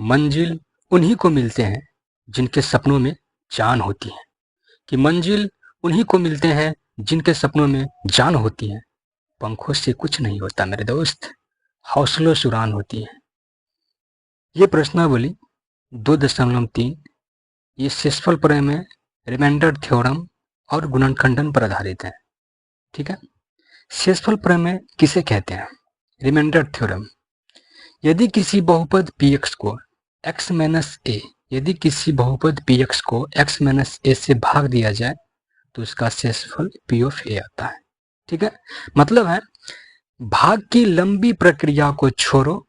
मंजिल उन्हीं को मिलते हैं जिनके सपनों में जान होती है, कि मंजिल उन्हीं को मिलते हैं जिनके सपनों में जान होती है। पंखों से कुछ नहीं होता मेरे दोस्त, हौसलों से उड़ान होती है। ये प्रश्नावली 2.3 ये शेषफल प्रमेय, रिमाइंडर थ्योरम और गुणनखंडन पर आधारित है। ठीक है, शेषफल प्रमेय किसे कहते हैं? रिमाइंडर थ्योरम, यदि किसी बहुपद px को x माइनस a, यदि किसी बहुपद px को x माइनस a से भाग दिया जाए तो इसका शेषफल p ऑफ a आता है। ठीक है, मतलब है भाग की लंबी प्रक्रिया को छोड़ो,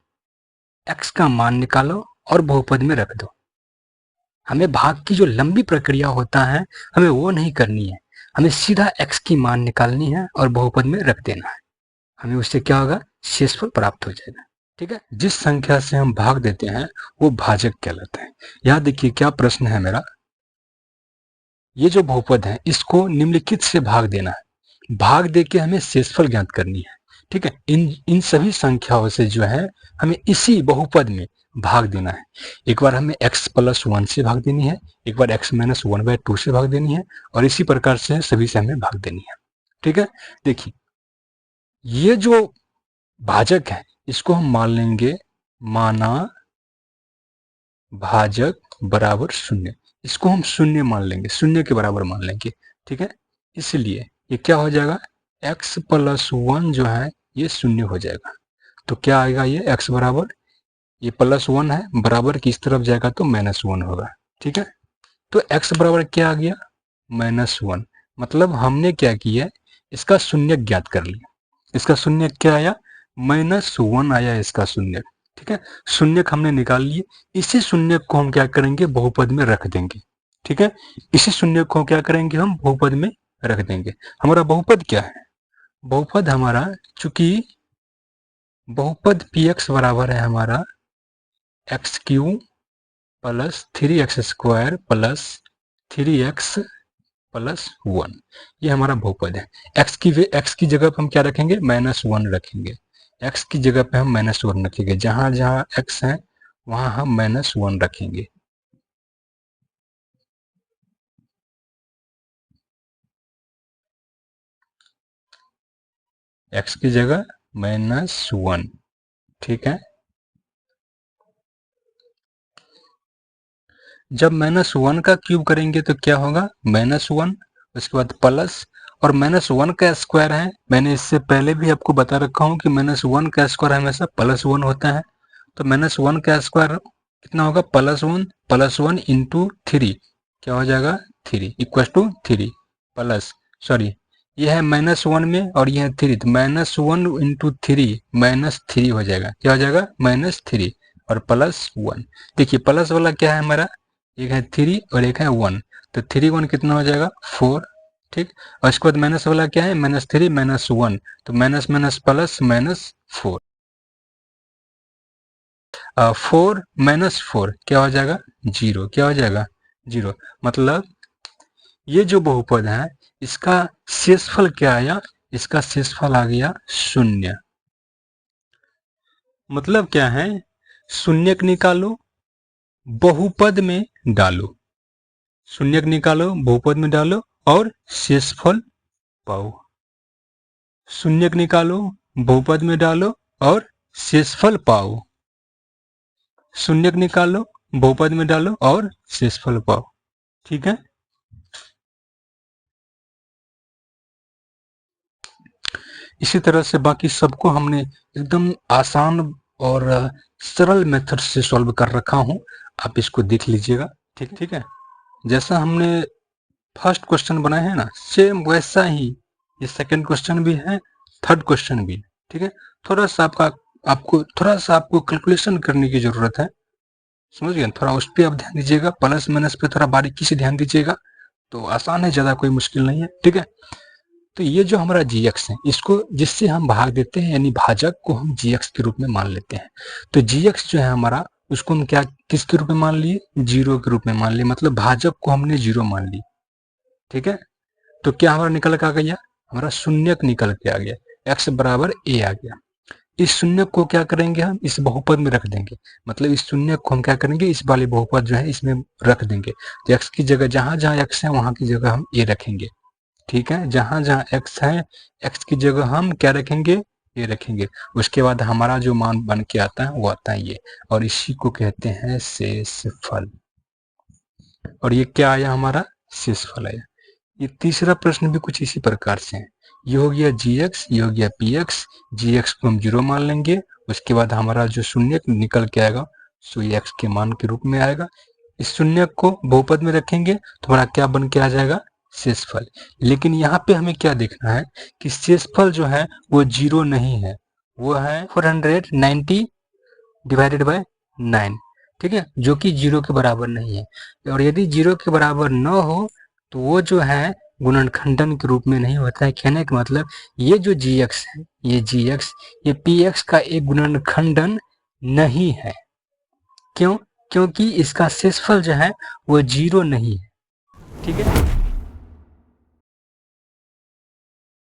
x का मान निकालो और बहुपद में रख दो। हमें भाग की जो लंबी प्रक्रिया होता है हमें वो नहीं करनी है, हमें सीधा x की मान निकालनी है और बहुपद में रख देना है। हमें उससे क्या होगा? शेषफल प्राप्त हो जाएगा। ठीक है, जिस संख्या से हम भाग देते हैं वो भाजक कहलाता है। यहाँ देखिए क्या प्रश्न है मेरा, ये जो बहुपद है इसको निम्नलिखित से भाग देना है, भाग दे के हमें शेषफल ज्ञात करनी है। ठीक है, इन सभी संख्याओं से जो है हमें इसी बहुपद में भाग देना है। एक बार हमें x प्लस 1 से भाग देनी है, एक बार x माइनस 1/2 से भाग देनी है और इसी प्रकार से सभी से हमें भाग देनी है। ठीक है, देखिए ये जो भाजक है इसको हम मान लेंगे माना भाजक बराबर 0, इसको हम 0 मान लेंगे, 0 के बराबर मान लेंगे। ठीक है, इसलिए ये क्या हो जाएगा, x प्लस 1 जो है ये 0 हो जाएगा। तो क्या आएगा, ये x बराबर, ये प्लस 1 है, बराबर की इस तरफ जाएगा तो -1 होगा। ठीक है, तो x बराबर क्या आ गया, -1। मतलब हमने क्या किया, इसका शून्य ज्ञात कर लिया। इसका शून्य क्या आया, -1 आया इसका शून्य। ठीक है, शून्य हमने निकाल लिए, इसी शून्य को हम क्या करेंगे, बहुपद में रख देंगे। ठीक है, इसी शून्य को क्या करेंगे, हम बहुपद में रख देंगे। हमारा बहुपद क्या है, बहुपद हमारा, चूंकि बहुपद px बराबर है हमारा x³ plus 3x² plus 3x plus 1, ये हमारा बहुपद है। x की जगह पर हम क्या रखेंगे, -1 रखेंगे। x की जगह पे हम -1 रखेंगे, जहां जहां x है वहां हम -1 रखेंगे। x की जगह -1। ठीक है, जब -1 का क्यूब करेंगे तो क्या होगा, -1, उसके बाद प्लस, और -1 का स्क्वायर है, मैंने इससे पहले भी आपको बता रखा हूं कि -1 का स्क्वायर हमेशा +1 होता है। तो -1 का स्क्वायर कितना होगा, +1 इंटू 3, क्या हो जाएगा, 3 इक्वल टू 3 प्लस, सॉरी ये है -1 में और ये है 3, तो -1 इंटू 3 -3 हो जाएगा, क्या हो जाएगा, -3 और +1। देखिए प्लस वाला क्या है हमारा, एक है 3 और एक है 1, तो 3 1 कितना हो जाएगा, 4। ठीक, और इसके बाद माइनस वाला क्या है, -3 -1, तो माइनस माइनस प्लस -4, 4 -4 क्या हो जाएगा, 0, क्या हो जाएगा, 0। मतलब ये जो बहुपद है इसका शेषफल क्या आया, इसका शेषफल आ गया 0। मतलब क्या है, शून्यक निकालो बहुपद में डालो, शून्यक निकालो बहुपद में डालो और शेषफल पाओ। शून्यक निकालो बहुपद में डालो और शेषफल पाओ, शून्यक निकालो बहुपद में डालो और शेषफल पाओ। ठीक है, इसी तरह से बाकी सबको हमने एकदम आसान और सरल मेथड से सॉल्व कर रखा हूं, आप इसको देख लीजिएगा। ठीक है, जैसा हमने फर्स्ट क्वेश्चन बनाए हैं ना, सेम वैसा ही ये सेकंड क्वेश्चन भी है, थर्ड क्वेश्चन भी। ठीक है, थोड़ा सा आपको कैलकुलेशन करने की जरूरत है, समझ गए, थोड़ा उस पर आप ध्यान दीजिएगा, प्लस माइनस पे थोड़ा बारीकी से ध्यान दीजिएगा, तो आसान है, ज्यादा कोई मुश्किल नहीं है। ठीक है, तो ये जो हमारा gx है इसको जिससे हम भाग देते हैं, यानी भाजक को हम gx के रूप में मान लेते हैं। तो gx जो है हमारा, उसको हम क्या किसके रूप में मान लिए, 0 के रूप में मान लिए, मतलब भाजक को हमने 0 मान ली। ठीक है, तो क्या हमारा निकल के आ गया, हमारा शून्यक निकल के आ गया, x बराबर a आ गया। इस शून्य को क्या करेंगे, हम इस बहुपद में रख देंगे। मतलब इस शून्य को हम क्या करेंगे, इस वाले बहुपद जो है इसमें रख देंगे। तो x की जगह जहां जहां x है वहां की जगह हम a रखेंगे। ठीक है, जहां जहां x है, x की जगह हम क्या रखेंगे, ये रखेंगे। उसके बाद हमारा जो मान बन के आता है वो आता है ये, और इसी को कहते हैं शेषफल। और ये क्या आया, हमारा शेषफल आया। ये तीसरा प्रश्न भी कुछ इसी प्रकार से है। ये हो गया gx, ये हो गया px। gx को हम 0 मान लेंगे। उसके बाद हमारा जो शून्य निकल के आएगा सो ये x के मान के रूप में आएगा। इस शून्य को बहुपद में रखेंगे तो हमारा क्या बन के आ जाएगा, शेषफल। लेकिन यहाँ पे हमें क्या देखना है कि शेषफल जो है वो 0 नहीं है, वो है 490 डिवाइडेड बाय 9। ठीक है, जो कि 0 के बराबर नहीं है। और यदि 0 के बराबर न हो तो वो जो है गुणनखंडन के रूप में नहीं होता है। कहने का मतलब ये जो gx है, ये gx, ये px का एक गुणनखंडन नहीं है। क्यों? क्योंकि इसका शेषफल जो है वो 0 नहीं है। ठीक है।